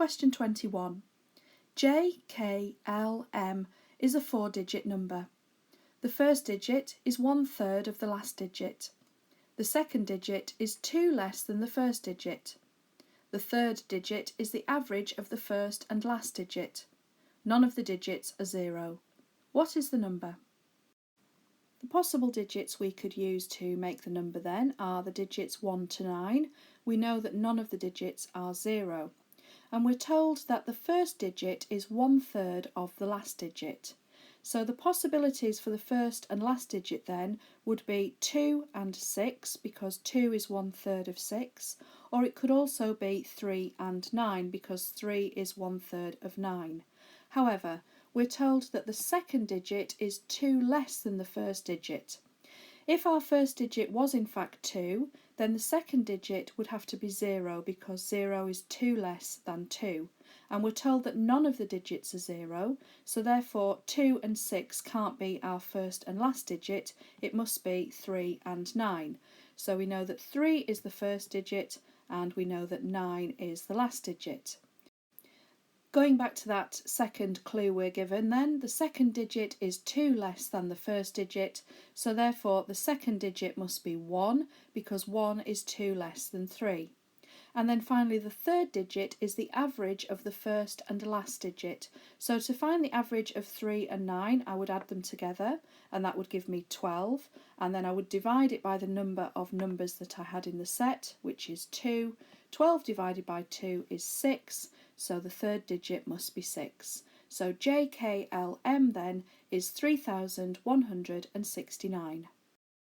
Question 21. 𝐽𝐾𝐿M is a 4-digit number. The first digit is 1/3 of the last digit. The second digit is 2 less than the first digit. The third digit is the average of the first and last digit. None of the digits are 0. What is the number? The possible digits we could use to make the number then are the digits 1 to 9. We know that none of the digits are 0. And we're told that the first digit is 1/3 of the last digit. So the possibilities for the first and last digit then would be 2 and 6, because 2 is 1/3 of 6, or it could also be 3 and 9, because 3 is 1/3 of 9. However, we're told that the second digit is 2 less than the first digit. If our first digit was in fact 2, then the second digit would have to be 0, because 0 is 2 less than 2. And we're told that none of the digits are 0, so therefore 2 and 6 can't be our first and last digit, it must be 3 and 9. So we know that 3 is the first digit, and we know that 9 is the last digit. Going back to that second clue we're given then, the second digit is 2 less than the first digit, so therefore the second digit must be 1, because 1 is 2 less than 3. And then finally the third digit is the average of the first and last digit. So to find the average of 3 and 9, I would add them together, and that would give me 12, and then I would divide it by the number of numbers that I had in the set, which is 2. 12 divided by 2 is 6, so the third digit must be 6. So 𝐽𝐾𝐿M then is 3169.